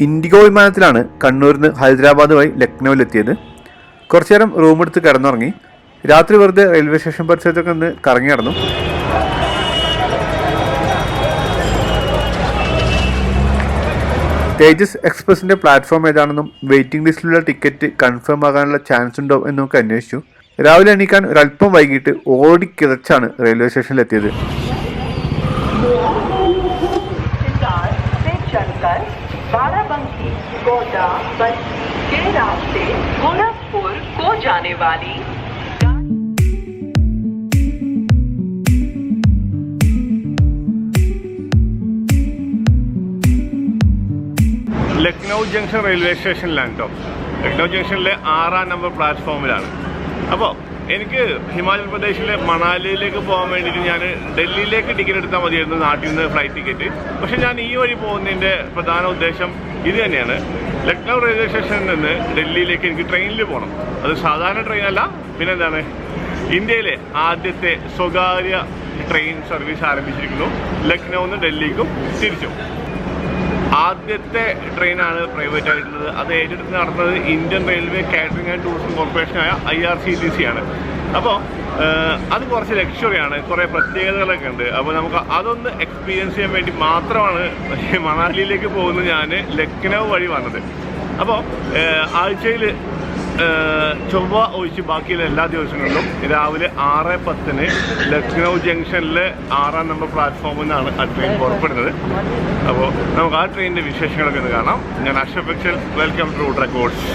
IndiGo വിമാനത്തിലാണ് കണ്ണൂരിൽ നിന്ന് ഹൈദരാബാദ് വഴി ലക്നൌവിലെത്തിയത്. കുറച്ചു നേരം റൂമെടുത്ത് കിടന്നുറങ്ങി. രാത്രി വെറുതെ റെയിൽവേ സ്റ്റേഷൻ പരിസരത്തൊക്കെ ഒന്ന് കറങ്ങി നടന്നു. തേജസ് എക്സ്പ്രസിൻ്റെ പ്ലാറ്റ്ഫോം ഏതാണെന്നും വെയിറ്റിംഗ് ലിസ്റ്റിലുള്ള ടിക്കറ്റ് കൺഫേം ആകാനുള്ള ചാൻസ് ഉണ്ടോ എന്നൊക്കെ അന്വേഷിച്ചു. രാവിലെ എണീക്കാൻ ഒരല്പം വൈകിട്ട് ഓടിക്കിതച്ചാണ് റെയിൽവേ സ്റ്റേഷനിലെത്തിയത്. ലക്നൗ ജംഗ്ഷൻ റെയിൽവേ സ്റ്റേഷനിലാണ് കേട്ടോ. ലക്നൗ ജംഗ്ഷനിലെ 6-ാം നമ്പർ പ്ലാറ്റ്ഫോമിലാണ്. അപ്പോൾ എനിക്ക് ഹിമാചൽ പ്രദേശിലെ മണാലിയിലേക്ക് പോകാൻ വേണ്ടിയിട്ട് ഞാൻ ഡൽഹിയിലേക്ക് ടിക്കറ്റ് എടുത്താൽ മതിയായിരുന്നു, നാട്ടിൽ നിന്ന് ഫ്ലൈറ്റ് ടിക്കറ്റ്. പക്ഷേ ഞാൻ ഈ വഴി പോകുന്നതിൻ്റെ പ്രധാന ഉദ്ദേശം ഇത് തന്നെയാണ്. ലക്നൗ റെയിൽവേ സ്റ്റേഷനിൽ നിന്ന് ഡൽഹിയിലേക്ക് എനിക്ക് ട്രെയിനിൽ പോകണം. അത് സാധാരണ ട്രെയിനല്ല, പിന്നെന്താണ്, ഇന്ത്യയിലെ ആദ്യത്തെ സ്വകാര്യ ട്രെയിൻ സർവീസ് ആരംഭിച്ചിരിക്കുന്നു. ലക്നൗ നിന്ന് ഡൽഹിക്കും തിരിച്ചും ആദ്യത്തെ ട്രെയിനാണ് പ്രൈവറ്റ് ആയിട്ടുള്ളത്. അത് ഏറ്റെടുത്ത് നടന്നത് Indian Railway Catering and Tourism കോർപ്പറേഷനായ IRCTC ആണ്. അപ്പോൾ അത് കുറച്ച് ലക്ഷറിയാണ്, കുറേ പ്രത്യേകതകളൊക്കെ ഉണ്ട്. അപ്പോൾ നമുക്ക് അതൊന്ന് എക്സ്പീരിയൻസ് ചെയ്യാൻ വേണ്ടി മാത്രമാണ് മണാലിയിലേക്ക് പോകുന്നത് ഞാൻ ലക്നൗ വഴി വന്നത്. അപ്പോൾ ആഴ്ചയിൽ ചൊവ്വ ഒഴിച്ച് ബാക്കിയുള്ള എല്ലാ ദിവസങ്ങളിലും രാവിലെ 6:10 ലക്നൗ ജംഗ്ഷനിലെ 6-ാം നമ്പർ പ്ലാറ്റ്ഫോമിൽ നിന്നാണ് ആ ട്രെയിൻ പുറപ്പെടുന്നത്. അപ്പോൾ നമുക്ക് ആ ട്രെയിനിൻ്റെ വിശേഷങ്ങളൊക്കെ ഒന്ന് കാണാം. ഞാൻ Ashraf Excel, welcome to route records.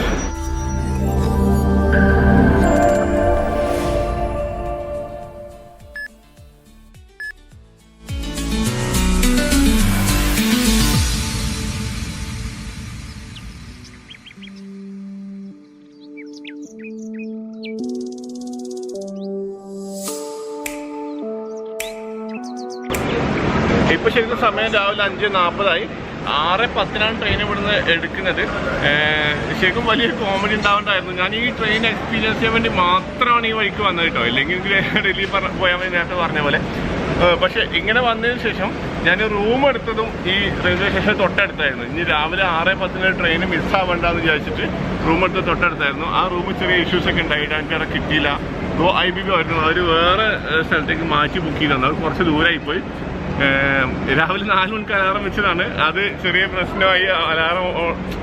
ഇപ്പോൾ ശരിക്കും സമയം രാവിലെ 5:40 6:10 ട്രെയിൻ ഇവിടുന്ന് എടുക്കുന്നത്. ശരിക്കും വലിയൊരു കോമഡി ഉണ്ടാവേണ്ടായിരുന്നു. ഞാൻ ഈ ട്രെയിൻ എക്സ്പീരിയൻസ് ചെയ്യാൻ വേണ്ടി മാത്രമാണ് ഈ വഴിക്ക് വന്നത് കേട്ടോ. ഇല്ലെങ്കിൽ ഡൽഹി പോയാൽ മതി നേരത്തെ പറഞ്ഞ പോലെ. പക്ഷേ ഇങ്ങനെ വന്നതിന് ശേഷം ഞാൻ റൂം എടുത്തതും ഈ റെയിൽവേ സ്റ്റേഷൻ തൊട്ടടുത്തായിരുന്നു. ഇനി രാവിലെ 6:10 ട്രെയിൻ മിസ്സാവേണ്ടെന്ന് വിചാരിച്ചിട്ട് റൂം എടുത്ത് തൊട്ടടുത്തായിരുന്നു. ആ റൂമിൽ ചെറിയ ഇഷ്യൂസൊക്കെ ഉണ്ടായിട്ട് എനിക്ക് അവിടെ കിട്ടിയില്ല. IBB ആയിരുന്നു, അവർ വേറെ സ്ഥലത്തേക്ക് മാറ്റി ബുക്ക് ചെയ്ത് തന്നു. അത് കുറച്ച് ദൂരമായിപ്പോയി. രാവിലെ 4 മണിക്ക് അലാറം വെച്ചതാണ്. അത് ചെറിയ പ്രശ്നമായി. അലാറം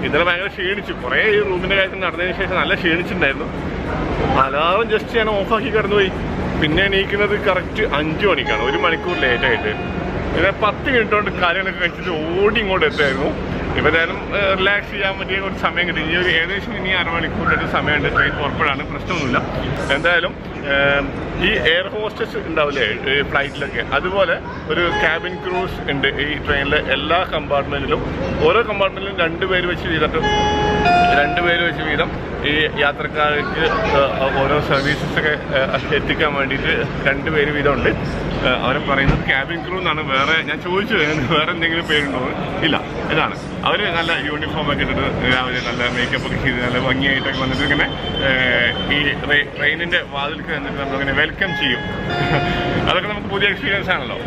ഇന്നലെ ഭയങ്കര ക്ഷീണിച്ചു. കുറേ ഈ റൂമിൻ്റെ കാര്യത്തിൽ നടന്നതിന് ശേഷം നല്ല ക്ഷീണിച്ചിട്ടുണ്ടായിരുന്നു. അലാറം ജസ്റ്റ് ഞാൻ ഓഫാക്കി കിടന്നുപോയി. പിന്നെ എണീക്കുന്നത് കറക്റ്റ് 5 മണിക്കാണ്, 1 മണിക്കൂർ ലേറ്റായിട്ട്. പിന്നെ 10 മിനിറ്റ് കൊണ്ട് കാര്യങ്ങളൊക്കെ കഴിച്ചിട്ട് ഓടി ഇങ്ങോട്ട് എത്തായിരുന്നു. ഇപ്പോൾ എന്തായാലും റിലാക്സ് ചെയ്യാൻ പറ്റിയ കുറച്ച് സമയം കിട്ടി. ഇനി ഏകദേശം ഇനി 1/2 മണിക്കൂറിൻ്റെ സമയമുണ്ട്. ട്രെയിൻ പുറപ്പെടാണ്, പ്രശ്നമൊന്നുമില്ല. എന്തായാലും ഈ എയർ ഹോസ്റ്റസ് ഉണ്ടാവില്ലേ ഫ്ലൈറ്റിലൊക്കെ, അതുപോലെ ഒരു ക്യാബിൻ ക്രൂസ് ഉണ്ട് ഈ ട്രെയിനിലെ എല്ലാ കമ്പാർട്ട്മെൻറ്റിലും. ഓരോ കമ്പാർട്ട്മെൻറ്റിലും 2 പേര് വെച്ച് വീതം ഈ യാത്രക്കാർക്ക് ഓരോ സർവീസസൊക്കെ എത്തിക്കാൻ വേണ്ടിയിട്ട് 2 പേര് വീതമുണ്ട്. അവർ പറയുന്നത് ക്യാബിൻ ക്രൂ എന്നാണ്. വേറെ ഞാൻ ചോദിച്ചു വേറെ എന്തെങ്കിലും പേരുണ്ടോ? ഇല്ല, ഇതാണ്. അവർ നല്ല യൂണിഫോമൊക്കെ ഇട്ടിട്ട് രാവിലെ നല്ല മേക്കപ്പൊക്കെ ചെയ്ത് നല്ല ഭംഗിയായിട്ടൊക്കെ വന്നിട്ട് ഇങ്ങനെ ഈ ട്രെയിനിൻ്റെ വാതിൽക്ക് വന്നിട്ട് നമ്മളിങ്ങനെ വെൽക്കം ചെയ്യും. അതൊക്കെ നമുക്ക് പുതിയ എക്സ്പീരിയൻസ് ആണല്ലോ.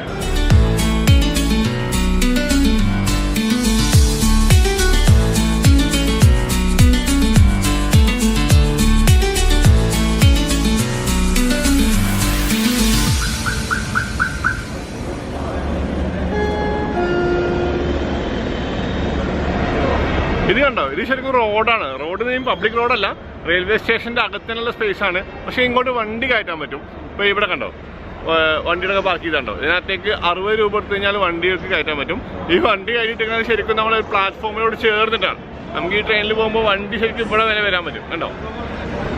ഇത് കണ്ടോ, ഇത് ശരിക്കും റോഡാണ്. റോഡ് പബ്ലിക് റോഡല്ല, റെയിൽവേ സ്റ്റേഷൻ്റെ അകത്തിനുള്ള സ്പേസാണ്. പക്ഷേ ഇങ്ങോട്ട് വണ്ടി കയറ്റാൻ പറ്റും. ഇപ്പോൾ ഇവിടെ കണ്ടോ വണ്ടിയുടെ പാർക്ക് ചെയ്തുണ്ടോ, ഇതിനകത്തേക്ക് 60 രൂപ എടുത്തു കഴിഞ്ഞാൽ വണ്ടികൾക്ക് കയറ്റാൻ പറ്റും. ഈ വണ്ടി കയറ്റിട്ട് ശരിക്കും നമ്മൾ പ്ലാറ്റ്ഫോമിനോട് ചേർന്നിട്ടാണ്. നമുക്ക് ഈ ട്രെയിനിൽ പോകുമ്പോൾ വണ്ടി ശരിക്കും ഇവിടെ വരെ വരാൻ പറ്റും. കണ്ടോ,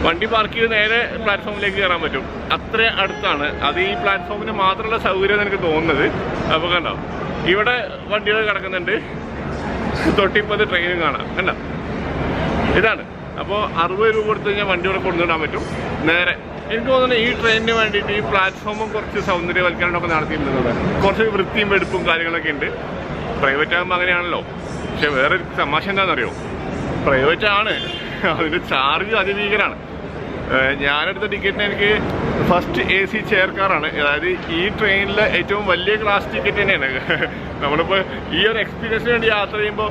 വണ്ടി പാർക്ക് ചെയ്ത് നേരെ പ്ലാറ്റ്ഫോമിലേക്ക് കയറാൻ പറ്റും. അത്ര അടുത്താണ്. അത് ഈ പ്ലാറ്റ്ഫോമിന് മാത്രമുള്ള സൗകര്യം എനിക്ക് തോന്നുന്നത്. അപ്പോൾ കണ്ടോ, ഇവിടെ വണ്ടികൾ കിടക്കുന്നുണ്ട്. തൊട്ടിപ്പത് ട്രെയിനും കാണാം. കണ്ടോ, ഇതാണ്. അപ്പോൾ 60 രൂപ കൊടുത്തു കഴിഞ്ഞാൽ വണ്ടി ഇവിടെ കൊണ്ടുവിടാൻ പറ്റും നേരെ. എനിക്ക് തോന്നുന്നു ഈ ട്രെയിനിന് വേണ്ടിയിട്ട് ഈ പ്ലാറ്റ്ഫോമും കുറച്ച് സൗന്ദര്യവൽക്കരണമൊക്കെ നടത്തിയിട്ടുള്ളത്. കുറച്ച് വൃത്തിയും വെടുപ്പും കാര്യങ്ങളൊക്കെ ഉണ്ട്. പ്രൈവറ്റ് ആകുമ്പോൾ അങ്ങനെയാണല്ലോ. പക്ഷെ വേറെ തമാശ എന്താണെന്നറിയോ, പ്രൈവറ്റ് ആണ്, അതിൻ്റെ ചാർജ് അതിഭീകരമാണ്. ഞാനെടുത്ത ടിക്കറ്റിന് എനിക്ക് ഫസ്റ്റ് AC ചെയർ കാറാണ്. അതായത് ഈ ട്രെയിനിലെ ഏറ്റവും വലിയ ക്ലാസ് ടിക്കറ്റ് തന്നെയാണ്. നമ്മളിപ്പോൾ ഈ ഒരു എക്സ്പീരിയൻസിന് വേണ്ടി യാത്ര ചെയ്യുമ്പോൾ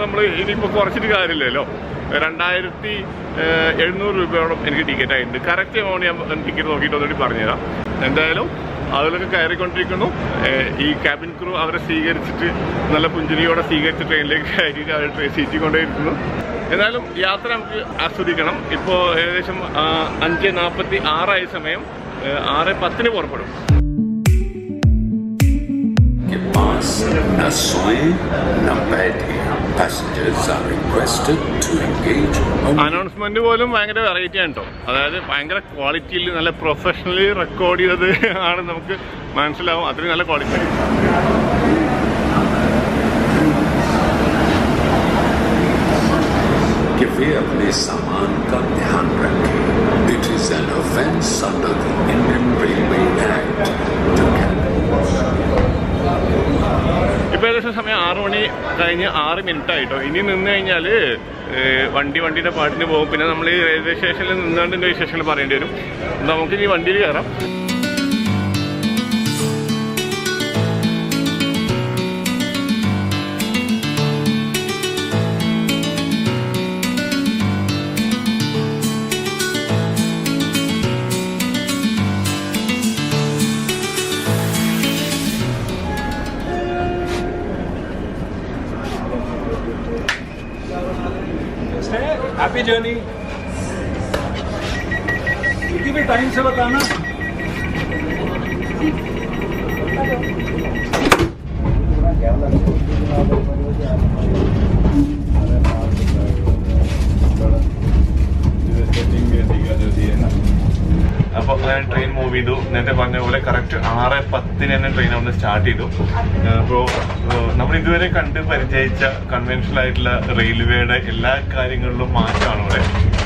നമ്മൾ ഇനിയിപ്പോൾ കുറച്ചിട്ട് കാര്യമില്ലല്ലോ. 2700 രൂപയോളം എനിക്ക് ടിക്കറ്റ് ആയിട്ടുണ്ട്. കറക്റ്റ് എമൗണ്ട് ഞാൻ ടിക്കറ്റ് നോക്കിയിട്ട് ഒന്നുകൂടി പറഞ്ഞുതരാം. എന്തായാലും അതിലൊക്കെ കയറിക്കൊണ്ടിരിക്കുന്നു. ഈ ക്യാബിൻ ക്രൂ അവരെ സ്വീകരിച്ചിട്ട് നല്ല പുഞ്ചിരിയോടെ സ്വീകരിച്ച് ട്രെയിനിലേക്ക് കയറി അവരെ സീറ്റിൽ കൊണ്ടുപോയിരിക്കുന്നു. എന്നാലും യാത്ര നമുക്ക് ആസ്വദിക്കണം. ഇപ്പോൾ ഏകദേശം 5:46 സമയം. 6:10 പുറപ്പെടും. അനൗൺസ്മെന്റ് പോലും ഭയങ്കര വെറൈറ്റി ആണ് കേട്ടോ. അതായത് ഭയങ്കര ക്വാളിറ്റിയിൽ നല്ല പ്രൊഫഷണലി റെക്കോർഡ് ചെയ്തത് ആണ്. നമുക്ക് മനസ്സിലാവും അത്രയും നല്ല ക്വാളിറ്റി. अपने सामान का ध्यान रखें. It is an offence under the Indian Railway Act to carry. ഇപ്പോൾ ഏകദേശം സമയം 6 മണി കഴിഞ്ഞ് 6 മിനിറ്റ് ആയിട്ടോ. ഇനി നിന്ന് കഴിഞ്ഞാൽ വണ്ടിയുടെ പാട്ടിന് പോകും. പിന്നെ നമ്മൾ ഈ റെയിൽവേ സ്റ്റേഷനിൽ നിന്നുകൊണ്ട് വിശേഷങ്ങൾ പറയേണ്ടി വരും. നമുക്ക് ഇനി വണ്ടിയിൽ കയറാം. Happy journey. कितनी भी टाइम से बताना. അപ്പോൾ ഞാൻ ട്രെയിൻ മൂവ് ചെയ്തു. നേരത്തെ പറഞ്ഞ പോലെ കറക്റ്റ് 6:10 തന്നെ ട്രെയിൻ അവിടെ സ്റ്റാർട്ട് ചെയ്തു. അപ്പോൾ നമ്മൾ ഇതുവരെ കണ്ട് പരിചയിച്ച കൺവെൻഷണൽ ആയിട്ടുള്ള റെയിൽവേയുടെ എല്ലാ കാര്യങ്ങളിലും മാറ്റമാണ് ഇവിടെ.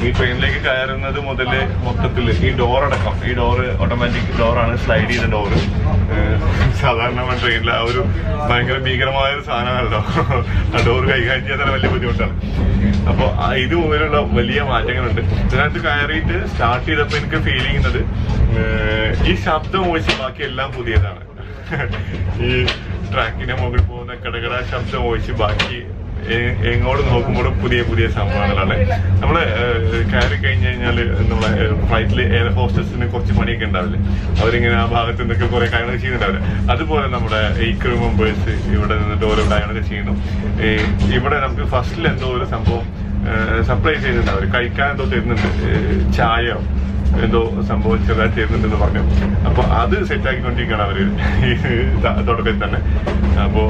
ഈ ട്രെയിനിലേക്ക് കയറുന്നത് മുതൽ മൊത്തത്തിൽ ഈ ഡോറടക്കം, ഈ ഡോറ് ഓട്ടോമാറ്റിക് ഡോറാണ്, സ്ലൈഡ് ചെയ്ത ഡോറ്. സാധാരണ ട്രെയിനിൽ ആ ഒരു ഭയങ്കര ഭീകരമായൊരു സാധനമാണല്ലോ. ആ ഡോറ് കൈകാര്യം ചെയ്യാൻ തന്നെ വലിയ ബുദ്ധിമുട്ടാണ്. അപ്പോൾ ഇത് മുതലുള്ള വലിയ മാറ്റങ്ങളുണ്ട്. ഇതിനകത്ത് കയറിയിട്ട് സ്റ്റാർട്ട് ചെയ്തപ്പോൾ എനിക്ക് ഫീൽ ചെയ്യുന്നത് ഈ ശബ്ദം ഒഴിച്ച് ബാക്കി എല്ലാം പുതിയതാണ്. ഈ ട്രാക്കിന്റെ മുകളിൽ പോകുന്ന കടകട ശബ്ദം ഒഴിച്ച് ബാക്കി എങ്ങോട്ട് നോക്കുമ്പോഴും പുതിയ സംഭവങ്ങളാണ്. നമ്മൾ കയറി കഴിഞ്ഞ് കഴിഞ്ഞാൽ നമ്മളെ ഫ്ലൈറ്റിൽ എയർ ഹോസ്റ്റസിന് കുറച്ച് പണിയൊക്കെ ഉണ്ടാവില്ലേ, അവരിങ്ങനെ ആ ഭാഗത്ത് നിന്നൊക്കെ കുറെ കാര്യങ്ങൾ ചെയ്യുന്നുണ്ടാവില്ല. അതുപോലെ നമ്മുടെ ഈ ക്രൂ മെമ്പേഴ്സ് ഇവിടെ നിന്നിട്ട് ഓരോ കാര്യങ്ങളൊക്കെ ചെയ്യുന്നു. ഇവിടെ നമുക്ക് ഫസ്റ്റിൽ എന്തോ ഒരു സംഭവം സപ്ലൈ ചെയ്യുന്നുണ്ട്. അവർ കഴിക്കാൻ എന്തോ തരുന്നുണ്ട്, ചായയോ എന്തോ സംഭവം ചെറുതായിട്ട് തരുന്നുണ്ടെന്ന് പറഞ്ഞു. അപ്പോൾ അത് സെറ്റാക്കിക്കൊണ്ടിരിക്കുകയാണ് അവർ തുടക്കത്തിൽ തന്നെ. അപ്പോൾ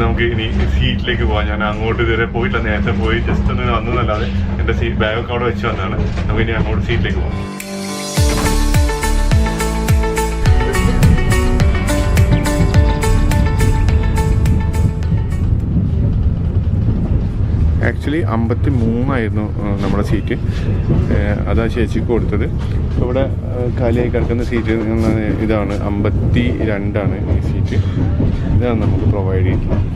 നമുക്ക് ഇനി സീറ്റിലേക്ക് പോകാം. ഞാൻ അങ്ങോട്ട് ഇതുവരെ പോയിട്ടില്ല, നേരത്തെ പോയി ജസ്റ്റ് ഒന്ന് വന്നതല്ലാതെ എൻ്റെ ബാഗൊക്കെ അവിടെ വെച്ച് വന്നതാണ്. നമുക്ക് ഇനി അങ്ങോട്ട് സീറ്റിലേക്ക് പോകാം. ആക്ച്വലി 53 നമ്മുടെ സീറ്റ്. അതാ ചേച്ചിക്ക് കൊടുത്തത്. ഇവിടെ കാലിയായി കിടക്കുന്ന സീറ്റ് ഇതാണ്, 52 ഈ സീറ്റ്. ഇതാണ് നമുക്ക് പ്രൊവൈഡ് ചെയ്തിട്ടുള്ളത്.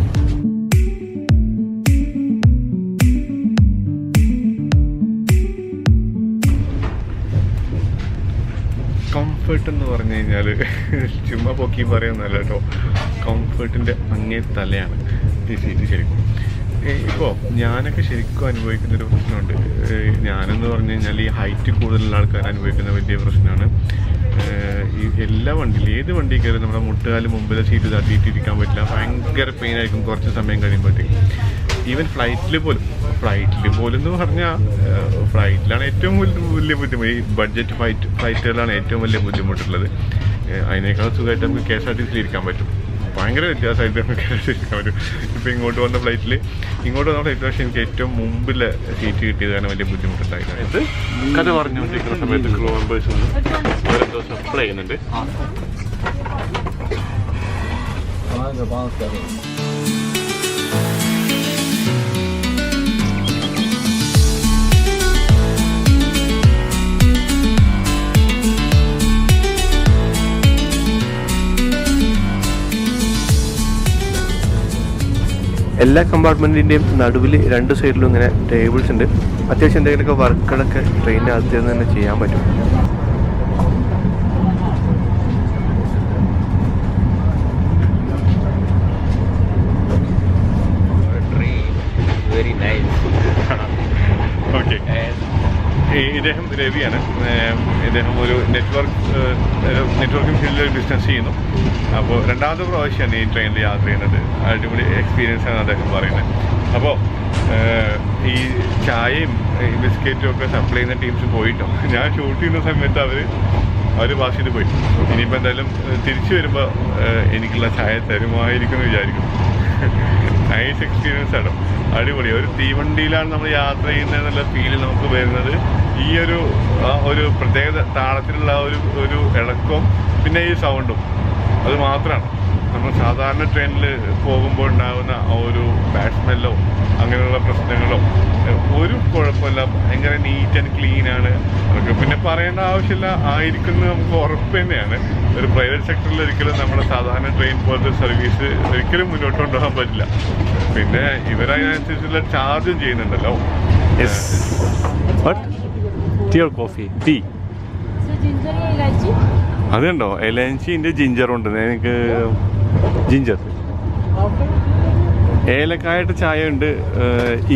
കംഫർട്ട് എന്ന് പറഞ്ഞു കഴിഞ്ഞാൽ ചുമ്മാ പൊക്കി പറയുന്നല്ല കേട്ടോ. കംഫർട്ടിൻ്റെ അങ്ങേ തലയാണ് ഈ സീറ്റ് ശരിക്കും. ഇപ്പോൾ ഞാനൊക്കെ ശരിക്കും അനുഭവിക്കുന്നൊരു പ്രശ്നമുണ്ട്. ഞാനെന്ന് പറഞ്ഞു കഴിഞ്ഞാൽ ഈ ഹൈറ്റ് കൂടുതലുള്ള ആൾക്കാർ അനുഭവിക്കുന്ന വലിയ പ്രശ്നമാണ്. ഈ എല്ലാ വണ്ടിയിലും ഏത് വണ്ടി കയറി നമ്മുടെ മുട്ടുകാല് മുമ്പിലെ സീറ്റ് തട്ടിയിട്ടിരിക്കാൻ പറ്റില്ല. ഭയങ്കര പെയിനായിരിക്കും കുറച്ച് സമയം കഴിയുമ്പോഴത്തേക്കും. ഈവൻ ഫ്ലൈറ്റിൽ പോലും എന്ന് പറഞ്ഞാൽ ഫ്ലൈറ്റിലാണ് ഏറ്റവും വലിയ ബുദ്ധിമുട്ട്. ഈ ബഡ്ജറ്റ് ഫ്ലൈറ്റുകളാണ് ഏറ്റവും വലിയ ബുദ്ധിമുട്ടുള്ളത്. അതിനേക്കാൾ സുഖമായിട്ട് നമുക്ക് KSRTC ഇരിക്കാൻ പറ്റും. ഭയങ്കര വ്യത്യാസമായിട്ട് നമുക്ക് ഇരിക്കാൻ പറ്റും. ഇപ്പോൾ ഇങ്ങോട്ട് വന്ന ഫ്ലൈറ്റിൽ പക്ഷേ എനിക്ക് ഏറ്റവും മുമ്പിലെ സീറ്റ് കിട്ടിയത് കാരണം വലിയ ബുദ്ധിമുട്ടുണ്ടായില്ല. ഇത് കഥ പറഞ്ഞുകൊണ്ടിരിക്കുന്ന സമയത്ത് ക്രൂ മെമ്പേഴ്സ് ഓരോ ദിവസം സപ്ലൈ ചെയ്യുന്നുണ്ട്. എല്ലാ കമ്പാർട്ട്മെൻറ്റിൻ്റെയും നടുവിൽ 2 സൈഡിലും ഇങ്ങനെ ടേബിൾസ് ഉണ്ട്. അത്യാവശ്യം എന്തെങ്കിലുമൊക്കെ വർക്കുകളൊക്കെ ട്രെയിനിനകത്ത് നിന്ന് തന്നെ ചെയ്യാൻ പറ്റും. ഓക്കെ, ഇദ്ദേഹം രവിയാണ്. ഇദ്ദേഹം ഒരു നെറ്റ്വർക്കിംഗ് ഫീൽഡിൽ ബിസിനസ് ചെയ്യുന്നു. അപ്പോൾ 2ാമത്തെ പ്രാവശ്യമാണ് ഈ ട്രെയിനിൽ യാത്ര ചെയ്യുന്നത്. അടിപൊളി എക്സ്പീരിയൻസ് ആണ് അദ്ദേഹം പറയുന്നത്. അപ്പോൾ ഈ ചായയും ബിസ്ക്കറ്റും ഒക്കെ സപ്ലൈ ചെയ്യുന്ന ടീംസ് പോയിട്ടോ. ഞാൻ ഷൂട്ട് ചെയ്യുന്ന സമയത്ത് അവർ പാസ് ചെയ്ത് പോയി. ഇനിയിപ്പോൾ എന്തായാലും തിരിച്ചു വരുമ്പോൾ എനിക്കുള്ള ചായ തരുമായിരിക്കും എന്ന് വിചാരിക്കുന്നു. നൈസ് എക്സ്പീരിയൻസ് ആണ്, അടിപൊളി. ഒരു തീവണ്ടിയിലാണ് നമ്മൾ യാത്ര ചെയ്യുന്നതെന്നുള്ള ഫീല് നമുക്ക് വരുന്നത്. ഈ ഒരു പ്രത്യേക താളത്തിലുള്ള ഒരു ഇളക്കവും പിന്നെ ഈ സൗണ്ടും അത് മാത്രമാണ്. നമ്മൾ സാധാരണ ട്രെയിനിൽ പോകുമ്പോൾ ഉണ്ടാകുന്ന ആ ഒരു ബാഡ് സ്മെല്ലോ അങ്ങനെയുള്ള പ്രശ്നങ്ങളോ ഒരു കുഴപ്പമില്ല. ഭയങ്കര നീറ്റ് ആൻഡ് ക്ലീനാണ്. അതൊക്കെ പിന്നെ പറയേണ്ട ആവശ്യമില്ല, ആയിരിക്കുന്നത് നമുക്ക് ഉറപ്പ് തന്നെയാണ്. ഒരു പ്രൈവറ്റ് സെക്ടറിൽ ഒരിക്കലും നമ്മുടെ സാധാരണ ട്രെയിൻ പോലത്തെ സർവീസ് ഒരിക്കലും മുന്നോട്ട് കൊണ്ടുപോകാൻ പറ്റില്ല. പിന്നെ ഇവരതിനനുസരിച്ചുള്ള ചാർജും ചെയ്യുന്നുണ്ടല്ലോ. Tea or coffee? ടീ. അതുണ്ടോ, എലഞ്ചിൻ്റെ ജിഞ്ചറുണ്ട്. എനിക്ക് ജിഞ്ചർ, ഏലക്കായിട്ട് ചായ ഉണ്ട്,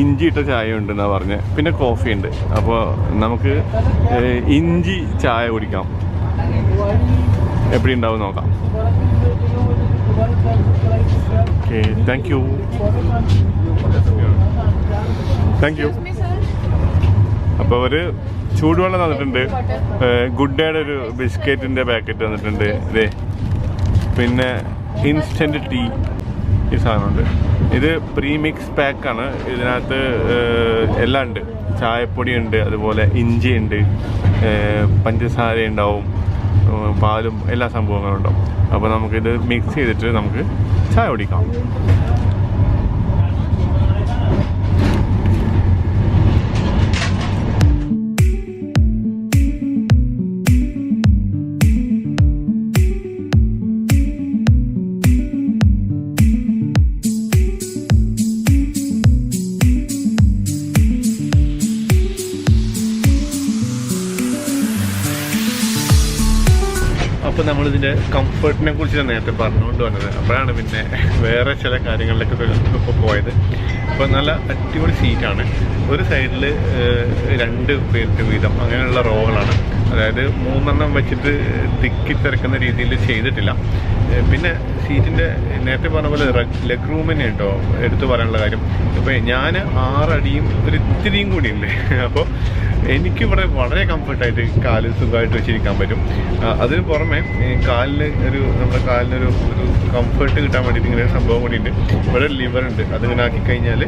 ഇഞ്ചി ഇട്ട ചായ ഉണ്ട് എന്നാണ് പറഞ്ഞത്. പിന്നെ കോഫി ഉണ്ട്. അപ്പോൾ നമുക്ക് ഇഞ്ചി ചായ കുടിക്കാം. എപ്പടി ഉണ്ടാവും നോക്കാം. Okay, thank you. അപ്പോൾ ഒരു ചൂടുവെള്ളം തന്നിട്ടുണ്ട്. ഗുഡ് ഡേയുടെ ഒരു ബിസ്ക്കറ്റിൻ്റെ പാക്കറ്റ് തന്നിട്ടുണ്ട്. ഇതേ, പിന്നെ ഇൻസ്റ്റൻറ്റ് ടീ ഈ സാധനമുണ്ട്. ഇത് പ്രീമിക്സ് പാക്കാണ്. ഇതിനകത്ത് എല്ലാം ഉണ്ട്. ചായപ്പൊടി ഉണ്ട്, അതുപോലെ ഇഞ്ചി ഉണ്ട്, പഞ്ചസാര ഉണ്ടാവും, പാലും എല്ലാ സംഭവങ്ങളും ഉണ്ടാവും. അപ്പോൾ നമുക്കിത് മിക്സ് ചെയ്തിട്ട് നമുക്ക് ചായ കുടിക്കാം. അപ്പോൾ നമ്മളിതിൻ്റെ കംഫർട്ടിനെ കുറിച്ച് നേരത്തെ പറഞ്ഞുകൊണ്ട് വന്നത്. അപ്പോഴാണ് പിന്നെ വേറെ ചില കാര്യങ്ങളിലേക്ക് ഇപ്പോൾ പോയത്. അപ്പോൾ നല്ല അടിപൊളി സീറ്റാണ്. ഒരു സൈഡിൽ 2 പേർക്ക് വീതം അങ്ങനെയുള്ള റോകളാണ്. അതായത് 3 വെച്ചിട്ട് തിക്കി തിരക്കുന്ന രീതിയിൽ ചെയ്തിട്ടില്ല. പിന്നെ സീറ്റിൻ്റെ നേരത്തെ പറഞ്ഞ പോലെ ലെഗ് റൂം തന്നെ ഉണ്ടോ എടുത്തു പറയാനുള്ള കാര്യം. ഇപ്പോൾ ഞാൻ 6 അടിയും ഒരു ഇത്തിരിയും കൂടി ഉണ്ട്. അപ്പോൾ എനിക്കിവിടെ വളരെ കംഫർട്ടായിട്ട് കാലിൽ സുഖമായിട്ട് വെച്ചിരിക്കാൻ പറ്റും. അതിന് പുറമെ നമ്മുടെ കാലിനൊരു കംഫർട്ട് കിട്ടാൻ വേണ്ടിയിട്ട് ഇങ്ങനെ ഒരു സംഭവം കൂടിയുണ്ട്. ഇവിടെ ലിവർ ഉണ്ട്. അതിങ്ങനെ ആക്കി കഴിഞ്ഞാൽ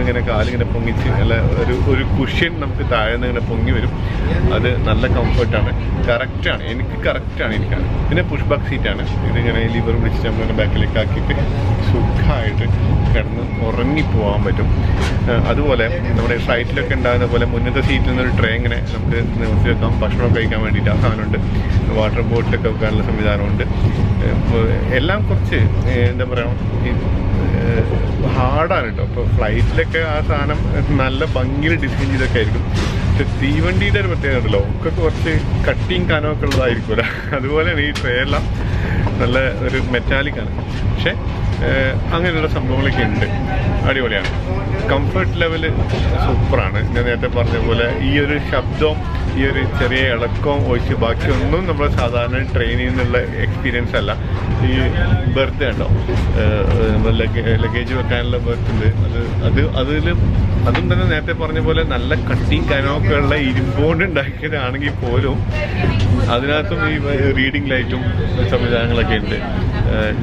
ഇങ്ങനെ കാലിങ്ങനെ പൊങ്ങിച്ച് നല്ല ഒരു കുഷ്യൻ നമുക്ക് താഴെ നിന്ന് ഇങ്ങനെ പൊങ്ങി വരും. അത് നല്ല കംഫർട്ടാണ്, കറക്റ്റാണ്. എനിക്ക് കറക്റ്റാണ് ഇരിക്കാൻ. പിന്നെ പുഷ് ബാക്ക് സീറ്റാണ്. ഇതിങ്ങനെ ലിവർ പിടിച്ചിട്ട് നമ്മളിങ്ങനെ ബാക്കിലേക്ക് ആക്കിയിട്ട് സുഖമായിട്ട് കിടന്ന് ഉറങ്ങിപ്പോകാൻ പറ്റും. അതുപോലെ നമ്മുടെ ഫ്ലൈറ്റിലൊക്കെ ഉണ്ടാകുന്ന പോലെ മുന്നത്തെ സീറ്റിൽ നിന്നൊരു ട്രേ ഇങ്ങനെ നമുക്ക് നിർത്തി വെക്കാം, ഭക്ഷണം കഴിക്കാൻ വേണ്ടിയിട്ട് ആ സാധനമുണ്ട്. വാട്ടർ ബോട്ടിലൊക്കെ വെക്കാനുള്ള സംവിധാനമുണ്ട്. എല്ലാം കുറച്ച് എന്താ പറയുക, ഹാർഡാണ് കേട്ടോ. അപ്പോൾ ഫ്ലൈറ്റിലൊക്കെ ആ സാധനം നല്ല ഭംഗിയിൽ ഡിസൈൻ ചെയ്തൊക്കെ ആയിരിക്കും. പക്ഷെ തീവണ്ടിയുടെ ഒരു പ്രത്യേകത ഉണ്ടല്ലോ, ഒക്കെ കുറച്ച് കട്ടിയും കനമൊക്കെ ഉള്ളതായിരിക്കുമല്ലോ. അതുപോലെയാണ് ഈ ട്രേ എല്ലാം നല്ല ഒരു മെറ്റാലിക്കാണ്. പക്ഷെ അങ്ങനെയുള്ള സംഭവങ്ങളൊക്കെ ഉണ്ട്. അടിപൊളിയാണ്. കംഫർട്ട് ലെവല് സൂപ്പറാണ്. ഞാൻ നേരത്തെ പറഞ്ഞ പോലെ ഈ ഒരു ശബ്ദവും ഈ ഒരു ചെറിയ ഇളക്കവും ഒഴിച്ച് ബാക്കിയൊന്നും നമ്മൾ സാധാരണ ട്രെയിനിൽ നിന്നുള്ള എക്സ്പീരിയൻസ് അല്ല. ഈ ബെർത്ത് കണ്ടോ, നമ്മൾ ലഗേജ് വെക്കാനുള്ള ബെർത്ത് ഉണ്ട്. അതും തന്നെ നേരത്തെ പറഞ്ഞ പോലെ നല്ല കട്ടിയും കനമൊക്കെ ഉള്ള ഇരുമ്പോണ്ട് ഉണ്ടാക്കിയതാണെങ്കിൽ പോലും അതിനകത്തും ഈ റീഡിങ് ലൈറ്റും സംവിധാനങ്ങളൊക്കെ ഉണ്ട്.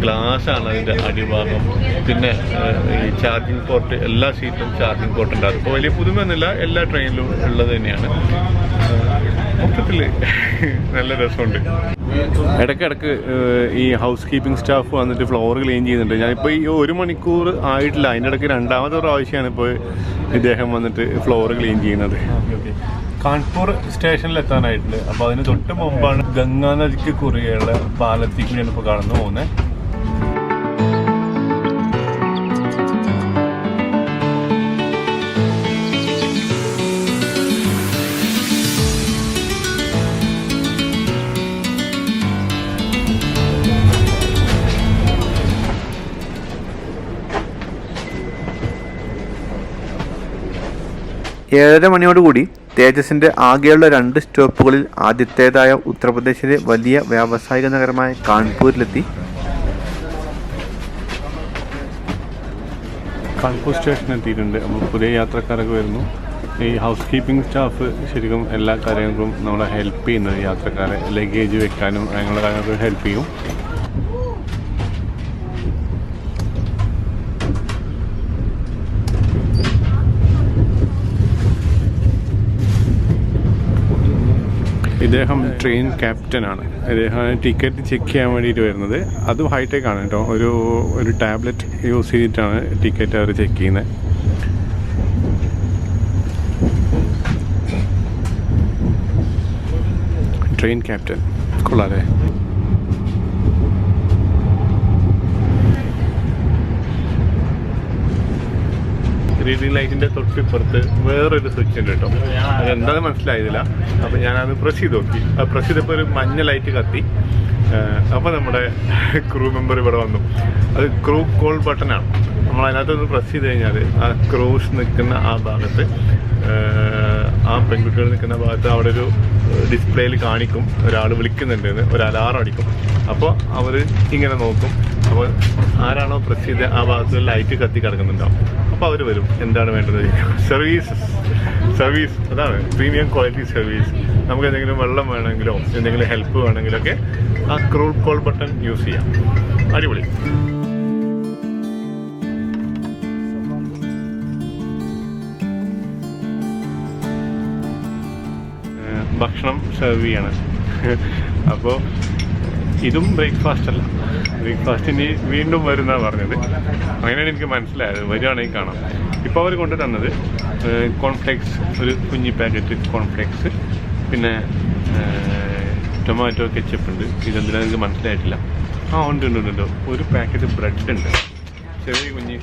ഗ്ലാസ്സാണ് അതിൻ്റെ അടിഭാഗം. പിന്നെ ഈ ചാർജിങ് പോർട്ട്, എല്ലാ സീറ്റിലും ചാർജിങ് പോർട്ട് ഉണ്ട്. അതിപ്പോൾ വലിയ പുതുമയൊന്നുമില്ല, എല്ലാ ട്രെയിനിലും ഉള്ളത് തന്നെയാണ്. മൊത്തത്തിൽ നല്ല രസമുണ്ട്. ഇടയ്ക്കിടയ്ക്ക് ഈ ഹൗസ് കീപ്പിംഗ് സ്റ്റാഫ് വന്നിട്ട് ഫ്ലോർ ക്ലീൻ ചെയ്യുന്നുണ്ട്. ഞാനിപ്പോൾ ഈ 1 മണിക്കൂർ ആയിട്ടില്ല, അതിൻ്റെ ഇടയ്ക്ക് 2ാമത്തെ പ്രാവശ്യമാണ് ഇപ്പോൾ ഇദ്ദേഹം വന്നിട്ട് ഫ്ലോർ ക്ലീൻ ചെയ്യുന്നത്. കാൺപൂർ സ്റ്റേഷനിൽ എത്താനായിട്ടുണ്ട്. അപ്പോൾ അതിന് തൊട്ട് മുമ്പാണ് ഗംഗാ നദിക്ക് കുറുകെയുള്ള പാലത്തിൽ കൂടിയാണ് ഇപ്പോൾ കടന്നു പോകുന്നത്. 7:30 മണിയോടുകൂടി തേജസിൻ്റെ ആകെയുള്ള 2 സ്റ്റോപ്പുകളിൽ ആദ്യത്തേതായ ഉത്തർപ്രദേശിലെ വലിയ വ്യാവസായിക നഗരമായ കാൺപൂരിലെത്തി. കാൺപൂർ സ്റ്റേഷൻ എത്തിയിട്ടുണ്ട്. അപ്പോൾ പുതിയ യാത്രക്കാരൊക്കെ വരുന്നു. ഈ ഹൗസ് കീപ്പിംഗ് സ്റ്റാഫ് ശരിക്കും എല്ലാ കാര്യങ്ങൾക്കും നമ്മളെ ഹെൽപ്പ് ചെയ്യുന്നത്, യാത്രക്കാരെ ലഗേജ് വെക്കാനും അങ്ങനെയുള്ള കാര്യങ്ങൾക്ക് ഹെൽപ്പ് ചെയ്യും. ഇദ്ദേഹം ട്രെയിൻ ക്യാപ്റ്റനാണ്. ഇദ്ദേഹം ടിക്കറ്റ് ചെക്ക് ചെയ്യാൻ വേണ്ടിയിട്ട് വരുന്നത്. അതും ഹൈടെക് ആണ് കേട്ടോ. ഒരു ടാബ്ലറ്റ് യൂസ് ചെയ്തിട്ടാണ് ടിക്കറ്റ് അവർ ചെക്ക് ചെയ്യുന്നത്. ട്രെയിൻ ക്യാപ്റ്റൻ കൊള്ളാല്ലേ. റീഡിംഗ് ലൈറ്റിൻ്റെ തൊട്ടിപ്പുറത്ത് വേറൊരു സ്വിച്ച് ഉണ്ട് കേട്ടോ. അതെന്താണെന്ന് മനസ്സിലായതില്ല. അപ്പോൾ ഞാനത് പ്രസ് ചെയ്ത് നോക്കി. അത് പ്രസ് ചെയ്തപ്പോൾ ഒരു മഞ്ഞ ലൈറ്റ് കത്തി. അപ്പോൾ നമ്മുടെ ക്രൂ മെമ്പർ ഇവിടെ വന്നു. അത് ക്രൂ കോൾ ബട്ടനാണ്. നമ്മൾ അതിനകത്തൊന്ന് പ്രസ് ചെയ്ത് കഴിഞ്ഞാൽ ആ ക്രൂസ് നിൽക്കുന്ന ആ ഭാഗത്ത്, ആ പെൺകുട്ടികൾ നിൽക്കുന്ന ഭാഗത്ത് അവിടെ ഒരു ഡിസ്പ്ലേയിൽ കാണിക്കും ഒരാൾ വിളിക്കുന്നുണ്ടെന്ന്, ഒരു അലാറം അടിക്കും. അപ്പോൾ അവർ ഇങ്ങനെ നോക്കും. അപ്പോൾ ആരാണോ പ്രസ് ചെയ്ത് ആ ഭാഗത്ത് ലൈറ്റ് കത്തി കിടക്കുന്നുണ്ടാവും. അപ്പോൾ അവർ വരും, എന്താണ് വേണ്ടത്. സർവീസ് അതാണ് പ്രീമിയം ക്വാളിറ്റി സർവീസ്. നമുക്ക് എന്തെങ്കിലും വെള്ളം വേണമെങ്കിലോ എന്തെങ്കിലും ഹെൽപ്പ് വേണമെങ്കിലൊക്കെ ആ ക്രൂ കോൾ ബട്ടൺ യൂസ് ചെയ്യാം. അടിപൊളി. ഭക്ഷണം സെർവ് ചെയ്യണം. അപ്പോൾ ഇതും ബ്രേക്ക്ഫാസ്റ്റ് അല്ല, ബ്രേക്ക്ഫാസ്റ്റിന് വീണ്ടും വരുന്നതാണ് പറഞ്ഞത്. അങ്ങനെയാണ് എനിക്ക് മനസ്സിലായത്. വരികയാണെങ്കിൽ കാണാം. ഇപ്പോൾ അവർ കൊണ്ടു തന്നത് കോൺഫ്ലെക്സ്, ഒരു കുഞ്ഞി പാക്കറ്റ് കോൺഫ്ലെക്സ്, പിന്നെ ടൊമാറ്റോ കെച്ചപ്പ് ഉണ്ട്. ഇതെന്തിനാണ് എനിക്ക് മനസ്സിലായിട്ടില്ല. ഉണ്ട് ഒരു പാക്കറ്റ് ബ്രെഡ് ഉണ്ട്, ചെറിയ കുഞ്ഞ്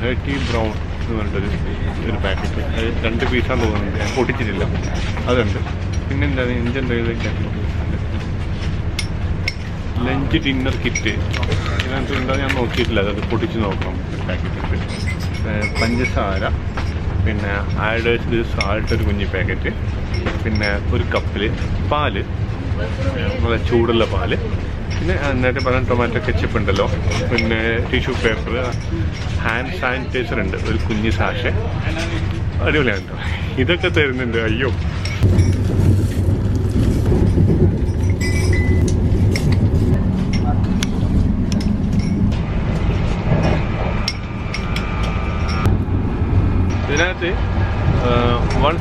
ഹേർട്ടി ബ്രൗൺ എന്ന് പറഞ്ഞിട്ടൊരു പാക്കറ്റ്. അത് 2 പീസാന്ന് തോന്നുന്നുണ്ട്, ഞാൻ പൊട്ടിച്ചിട്ടില്ല. അതുണ്ട്. പിന്നെ എന്താണ് എന്തെന്താ ലഞ്ച് ഡിന്നർ കിറ്റ് ഇതിനകത്ത് ഉണ്ടോ ഞാൻ നോക്കിയിട്ടില്ല. അത് പൊട്ടിച്ച് നോക്കാം. പാക്കറ്റ് പഞ്ചസാര, പിന്നെ ആഡേഴ്സ് സാൾട്ട് ഒരു കുഞ്ഞി പാക്കറ്റ്, പിന്നെ ഒരു കപ്പിൽ പാല്, നല്ല ചൂടുള്ള പാല്, പിന്നെ നേരത്തെ പറഞ്ഞ ടൊമാറ്റോ കെച്ചപ്പ് ഉണ്ടല്ലോ, പിന്നെ ടിഷ്യൂ പേപ്പർ, ഹാൻഡ് സാനിറ്റൈസർ ഉണ്ട്, ഒരു കുഞ്ഞ് സാഷെ. അടിപൊളിയാണ് കേട്ടോ. ഇതൊക്കെ തരുന്നുണ്ട്. അയ്യോ, ഇതിനകത്ത് 1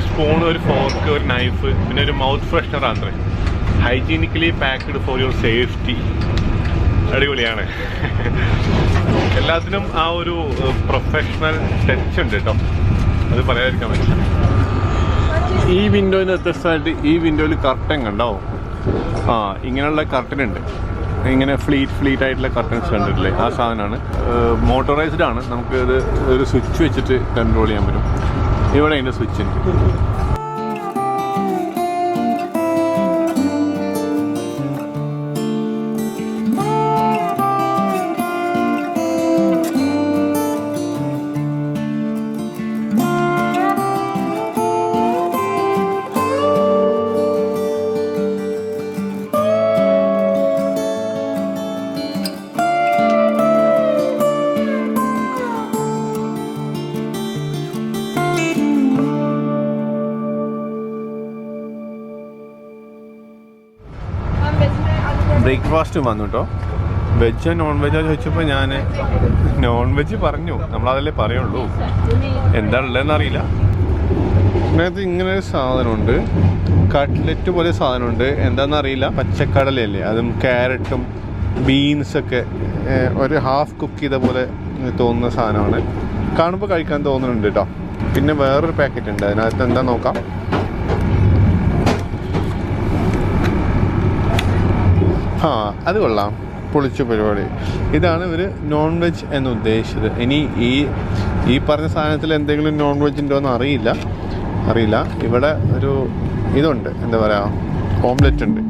സ്പൂണ്, ഒരു ഫോർക്ക്, ഒരു നൈഫ്, പിന്നെ ഒരു മൗത്ത് ഫ്രഷ്നർ ആണ്. ഹൈജീനിക്കലി പാക്ക്ഡ് ഫോർ യുവർ സേഫ്റ്റി. അടിപൊളിയാണ്. എല്ലാത്തിനും ആ ഒരു പ്രൊഫഷണൽ ടച്ച് ഉണ്ട് കേട്ടോ. അത് പറയാതിരിക്കാൻ പറ്റില്ല. ഈ വിൻഡോയിൽ വ്യത്യസ്തമായിട്ട് ഈ വിൻഡോയിൽ കർട്ടൻ കണ്ടോ? ഇങ്ങനെയുള്ള കർട്ടൻ ഉണ്ട്. ഇങ്ങനെ ഫ്ലീറ്റ് ആയിട്ടുള്ള കർട്ടൻസ് കണ്ടിട്ടില്ലേ? ആ സാധനമാണ്. മോട്ടോറൈസ്ഡ് ആണ്. നമുക്ക് ഇത് ഒരു സ്വിച്ച് വെച്ചിട്ട് കൺട്രോൾ ചെയ്യാൻ പറ്റും. ഇവിടെ അതിൻ്റെ സ്വിച്ച് ഉണ്ട്. ബ്രേക്ക്ഫാസ്റ്റും വന്നു കേട്ടോ. വെജോ നോൺ വെജോ ചോദിച്ചപ്പോൾ ഞാൻ നോൺ വെജ് പറഞ്ഞു. നമ്മളതല്ലേ പറയുള്ളൂ. എന്താ ഉള്ളതെന്ന് അറിയില്ല. ഇതിനകത്ത് ഇങ്ങനെ ഒരു സാധനമുണ്ട്, കട്ട്ലറ്റ് പോലെ സാധനമുണ്ട്. എന്താണെന്നറിയില്ല. പച്ചക്കടലയല്ലേ, അതും ക്യാരറ്റും ബീൻസൊക്കെ ഒരു ഹാഫ് കുക്ക് ചെയ്ത പോലെ തോന്നുന്ന സാധനമാണ്. കാണുമ്പോൾ കഴിക്കാൻ തോന്നുന്നുണ്ട് കേട്ടോ. പിന്നെ വേറൊരു പാക്കറ്റ് ഉണ്ട്, അതിനകത്ത് എന്താ നോക്കാം. അത് കൊള്ളാം, പൊളിച്ച പരിപാടി. ഇതാണ് ഇവർ നോൺ വെജ് എന്ന് ഉദ്ദേശിച്ചത്. ഇനി ഈ പറഞ്ഞ സാധനത്തിൽ എന്തെങ്കിലും നോൺ വെജ് ഉണ്ടോ എന്ന് അറിയില്ല. ഇവിടെ ഒരു ഇതുണ്ട്, എന്താ പറയുക, ഓംലെറ്റ് ഉണ്ട്.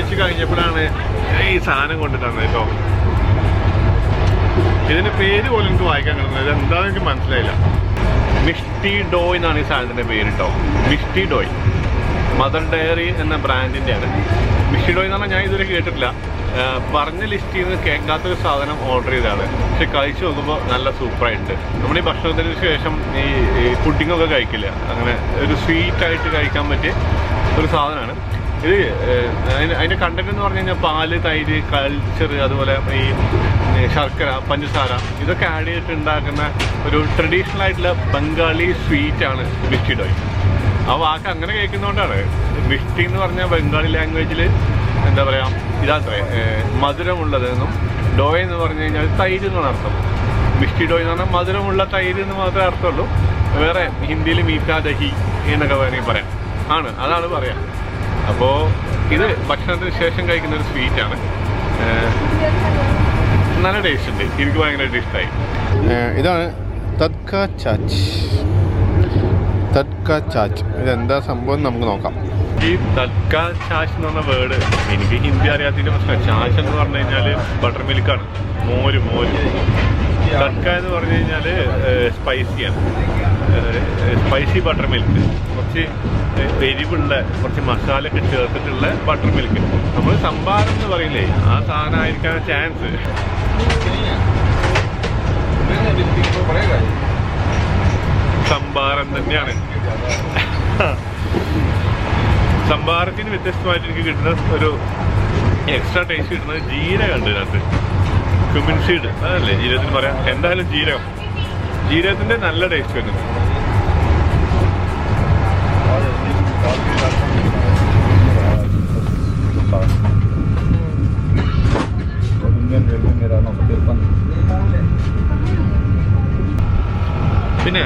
കുറച്ച് കഴിഞ്ഞപ്പോഴാണ് ഈ സാധനം കൊണ്ടു തന്നത് കേട്ടോ. ഇതിൻ്റെ പേര് പോലും എനിക്ക് വായിക്കാൻ കിട്ടുന്നത്, ഇത് എന്താണെന്ന് എനിക്ക് മനസ്സിലായില്ല. മിഷ്ടി ഡോയ് എന്നാണ് ഈ സാധനത്തിൻ്റെ പേര് കേട്ടോ. മിഷ്ടി ഡോയ് മദർ ഡയറി എന്ന ബ്രാൻഡിൻ്റെയാണ്. മിഷ്ടി ഡോയ് എന്ന് പറഞ്ഞാൽ ഞാൻ ഇതുവരെ കേട്ടിട്ടില്ല. പറഞ്ഞ ലിസ്റ്റിൽ നിന്ന് കേൾക്കാത്തൊരു സാധനം ഓർഡർ ചെയ്തതാണ്. പക്ഷെ കഴിച്ച് നോക്കുമ്പോൾ നല്ല സൂപ്പറായിട്ടുണ്ട്. നമ്മൾ ഈ ഭക്ഷണത്തിന് ശേഷം ഈ പുഡിങ്ങൊക്കെ കഴിക്കില്ല, അങ്ങനെ ഒരു സ്വീറ്റായിട്ട് കഴിക്കാൻ പറ്റിയ ഒരു സാധനമാണ് ഇത്. അതിൻ്റെ കണ്ടന്റ് എന്ന് പറഞ്ഞു കഴിഞ്ഞാൽ പാല്, തൈര്, കൾച്ചർ, അതുപോലെ ഈ ശർക്കര, പഞ്ചസാര ഇതൊക്കെ ആഡ് ചെയ്തിട്ട് ഉണ്ടാക്കുന്ന ഒരു ട്രഡീഷണൽ ആയിട്ടുള്ള ബംഗാളി സ്വീറ്റാണ് മിഷ്ടി ഡോയ്. ആ വാക്ക് അങ്ങനെ കേൾക്കുന്നതുകൊണ്ടാണ്. മിഷ്ടി എന്ന് പറഞ്ഞാൽ ബംഗാളി ലാംഗ്വേജിൽ എന്താ പറയുക, ഇതാത്രേ മധുരമുള്ളതെന്നും, ഡോയ് എന്ന് പറഞ്ഞു കഴിഞ്ഞാൽ തൈര് എന്നാണ് അർത്ഥം. മിഷ്ടി ഡോയ് എന്ന് പറഞ്ഞാൽ മധുരമുള്ള തൈര് എന്ന് മാത്രമേ അർത്ഥമുള്ളൂ. വേറെ ഹിന്ദിയിൽ മീറ്റാ ദഹി എന്നൊക്കെ വേണമെങ്കിൽ പറയാം, അതാണ് പറയാം. അപ്പോൾ ഇത് ഭക്ഷണത്തിന് ശേഷം കഴിക്കുന്ന ഒരു സ്വീറ്റാണ്. നല്ല ടേസ്റ്റ് ഉണ്ട്, എനിക്ക് ഭയങ്കരമായിട്ട് ഇഷ്ടമായി. ഇതാണ് തദ്ക ചാച്ച്. ഇതെന്താ സംഭവം നമുക്ക് നോക്കാം. ഈ തദ്ക ചാച്ച് എന്ന് പറഞ്ഞ വേർഡ് എനിക്ക് ഹിന്ദി അറിയാത്തതിൻ്റെ പ്രശ്നം. ചാച്ച് എന്ന് പറഞ്ഞു കഴിഞ്ഞാൽ ബട്ടർ മിൽക്കാണ്, മോര്. തദ്ക എന്ന് പറഞ്ഞു കഴിഞ്ഞാൽ സ്പൈസിയാണ്, സ്പൈസി ബട്ടർ മിൽക്ക്. കുറച്ച് എരിവുള്ള കുറച്ച് മസാല ഒക്കെ ചേർത്തിട്ടുള്ള ബട്ടർ മിൽക്ക്. നമ്മൾ സംഭാരം എന്ന് പറയില്ലേ, ആ സാധനം ആയിരിക്കാൻ ചാൻസ്. സംഭാരം തന്നെയാണ്. സംഭാരത്തിന് വ്യത്യസ്തമായിട്ട് എനിക്ക് കിട്ടുന്ന ഒരു എക്സ്ട്രാ ടേസ്റ്റ് കിട്ടുന്നത് ജീരകമുണ്ട് ഇതിനകത്ത്. ക്യുമിൻ സീഡ് അതല്ലേ ജീരകത്തിന് പറയാം. എന്തായാലും ജീരകത്തിൻ്റെ നല്ല ടേസ്റ്റ് വരുന്നത്. പിന്നെ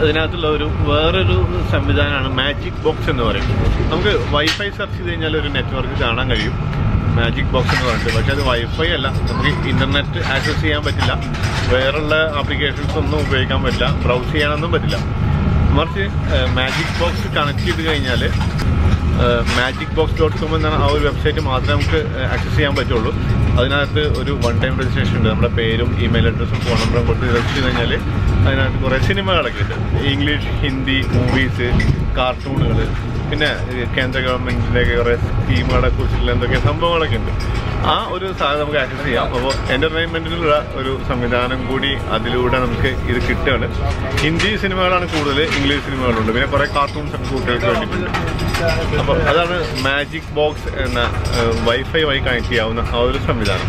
ഇതിനകത്തുള്ള വേറൊരു സംവിധാനമാണ് മാജിക് ബോക്സ് എന്ന് പറയും. നമുക്ക് വൈഫൈ സെർച്ച് ചെയ്ത് കഴിഞ്ഞാൽ ഒരു നെറ്റ്വർക്ക് കാണാൻ കഴിയും, മാജിക് ബോക്സ് എന്ന് പറഞ്ഞിട്ട്. പക്ഷെ അത് വൈഫൈ അല്ല, നമുക്ക് ഇൻ്റർനെറ്റ് ആക്സസ് ചെയ്യാൻ പറ്റില്ല, വേറുള്ള ആപ്ലിക്കേഷൻസ് ഒന്നും ഉപയോഗിക്കാൻ പറ്റില്ല, ബ്രൗസ് ചെയ്യാനൊന്നും പറ്റില്ല. മറിച്ച് മാജിക് ബോക്സ് കണക്ട് ചെയ്ത് കഴിഞ്ഞാൽ magicbox.com എന്നാണ് ആ ഒരു വെബ്സൈറ്റ് മാത്രമേ നമുക്ക് ആക്സസ് ചെയ്യാൻ പറ്റുള്ളൂ. അതിനകത്ത് ഒരു വൺ ടൈം രജിസ്ട്രേഷൻ ഉണ്ട്. നമ്മുടെ പേരും ഇമെയിൽ അഡ്രസ്സും ഫോൺ നമ്പറും കൊടുത്ത് രജിസ്റ്റർ ചെയ്ത് കഴിഞ്ഞാൽ അതിനകത്ത് കുറേ സിനിമകളൊക്കെ ഉണ്ട്. ഇംഗ്ലീഷ്, ഹിന്ദി മൂവീസ്, കാർട്ടൂണുകൾ, പിന്നെ കേന്ദ്ര ഗവൺമെൻറ്റിൻ്റെ കുറേ സ്കീമുകളെ കുറിച്ചുള്ള എന്തൊക്കെ സംഭവങ്ങളൊക്കെ ഉണ്ട്. ആ ഒരു സാധനം നമുക്ക് ആക്സസ് ചെയ്യാം. അപ്പോൾ എൻ്റർടൈൻമെൻറ്റിനുള്ള ഒരു സംവിധാനം കൂടി അതിലൂടെ നമുക്ക് ഇത് കിട്ടുകയാണ്. ഹിന്ദി സിനിമകളാണ് കൂടുതൽ, ഇംഗ്ലീഷ് സിനിമകളുണ്ട്, പിന്നെ കുറേ കാർട്ടൂൺസ് ഒക്കെ കുട്ടികൾക്ക് വേണ്ടിയിട്ടുണ്ട്. അപ്പോൾ അതാണ് മാജിക് ബോക്സ് എന്ന വൈഫൈ വഴി കണക്ട് ചെയ്യാവുന്ന ആ ഒരു സംവിധാനം.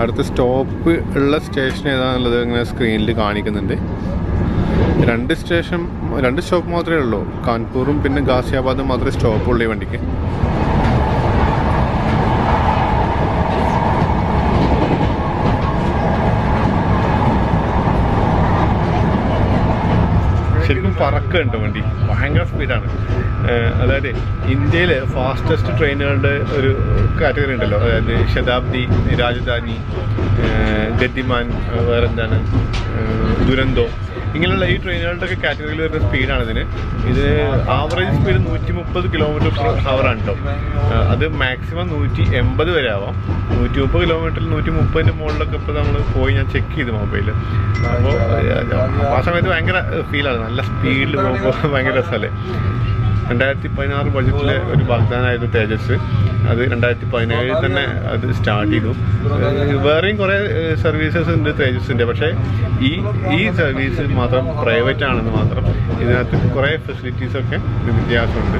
അടുത്ത സ്റ്റോപ്പ് ഉള്ള സ്റ്റേഷൻ ഏതാണെന്നുള്ളത് ഇങ്ങനെ സ്ക്രീനിൽ കാണിക്കുന്നുണ്ട്. രണ്ട് സ്റ്റോപ്പ് മാത്രമേ ഉള്ളൂ. കാൺപൂറും പിന്നെ ഗാസിയാബാദും മാത്രമേ സ്റ്റോപ്പുള്ളൂ ഈ വണ്ടിക്ക്. ശരിക്കും പറക്കുന്നുണ്ട് വണ്ടി, ഭയങ്കര സ്പീഡാണ്. അതായത് ഇന്ത്യയിലെ ഫാസ്റ്റസ്റ്റ് ട്രെയിനുകളുടെ ഒരു കാറ്റഗറി ഉണ്ടല്ലോ, അതായത് ശതാബ്ദി, രാജധാനി, ഗതിമാൻ, വേറെന്താണ്, ദുരന്തോ, ഇങ്ങനെയുള്ള ഈ ട്രെയിനുകളുടെ ഒക്കെ കാറ്റഗറിയിൽ വരുന്ന സ്പീഡാണ് ഇതിന്. ഇത് ആവറേജ് സ്പീഡ് 130 km/h ആണ് കേട്ടോ. അത് മാക്സിമം 180 വരെ ആവാം. 130 കിലോമീറ്ററിൽ 130ൻ്റെ മുകളിലൊക്കെ ഇപ്പോൾ നമ്മൾ പോയി ഞാൻ ചെക്ക് ചെയ്തു മൊബൈലിൽ. അപ്പോൾ ആ സമയത്ത് ഭയങ്കര ഫീലാണ്, നല്ല സ്പീഡിൽ പോകുമ്പോൾ ഭയങ്കര രസമല്ലേ. 2016 ബഡ്ജറ്റിലെ ഒരു വാഗ്ദാനമായിരുന്നു തേജസ്. അത് 2017 തന്നെ അത് സ്റ്റാർട്ട് ചെയ്തു. വേറെയും കുറേ സർവീസസ് ഉണ്ട് തേജസിൻ്റെ, പക്ഷേ ഈ സർവീസ് മാത്രം പ്രൈവറ്റ് ആണെന്ന് മാത്രം. ഇതിനകത്ത് കുറേ ഫെസിലിറ്റീസൊക്കെ വ്യത്യാസമുണ്ട്.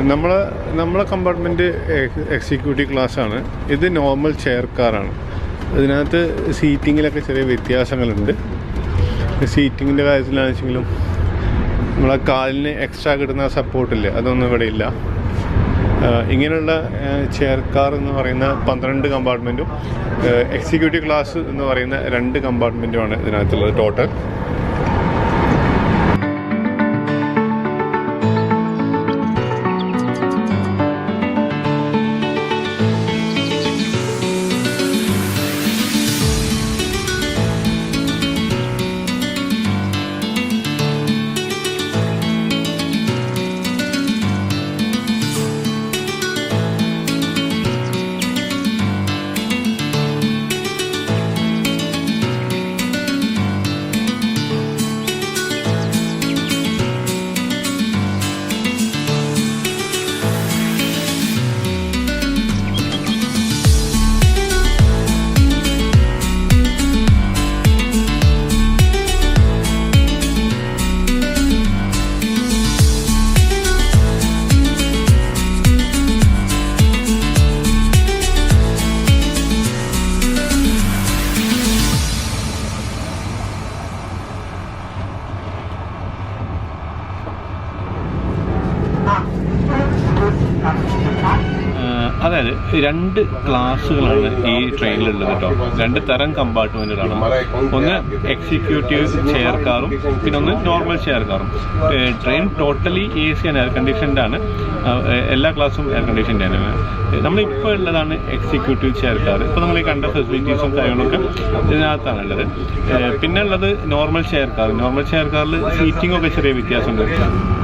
നമ്മളെ കമ്പാർട്ട്മെൻറ്റ് എക്സിക്യൂട്ടീവ് ക്ലാസ്സാണ്. ഇത് നോർമൽ ചെയർ കാറാണ്. ഇതിനകത്ത് സീറ്റിങ്ങിലൊക്കെ ചെറിയ വ്യത്യാസങ്ങളുണ്ട്. സീറ്റിങ്ങിൻ്റെ കാര്യത്തിലാണെങ്കിലും നമ്മളെ കാലിന് എക്സ്ട്രാ കിട്ടുന്ന സപ്പോർട്ടില്ലേ, അതൊന്നും ഇവിടെ ഇല്ല. ഇങ്ങനെയുള്ള ചെയർ കാർ എന്ന് പറയുന്ന 12 കമ്പാർട്ട്മെൻറ്റും എക്സിക്യൂട്ടീവ് ക്ലാസ് എന്ന് പറയുന്ന 2 കമ്പാർട്ട്മെൻറ്റുമാണ് ഇതിനകത്തുള്ളത് ടോട്ടൽ. അതായത് 2 ക്ലാസ്സുകളാണ് ഈ ട്രെയിനിലുള്ളത് കേട്ടോ. 2 തരം കമ്പാർട്ട്മെൻറ്റുകളാണ്. ഒന്ന് എക്സിക്യൂട്ടീവ് ചെയർ കാറും പിന്നെ ഒന്ന് നോർമൽ ചെയർ കാറും. ട്രെയിൻ ടോട്ടലി AC ആണ്, എയർ കണ്ടീഷൻഡ് ആണ്. എല്ലാ ക്ലാസ്സും എയർ കണ്ടീഷൻഡ് ആണ്. നമ്മളിപ്പോൾ ഉള്ളതാണ് എക്സിക്യൂട്ടീവ് ചെയർ കാർ. ഇപ്പോൾ നമ്മൾ ഈ കണ്ട ഫെസിലിറ്റീസും കാര്യങ്ങളൊക്കെ ഇതിനകത്താണ് ഉള്ളത്. പിന്നെ ഉള്ളത് normal chair car. Normal chair കാറിൽ സീറ്റിങ്ങൊക്കെ ചെറിയ വ്യത്യാസമുണ്ട്.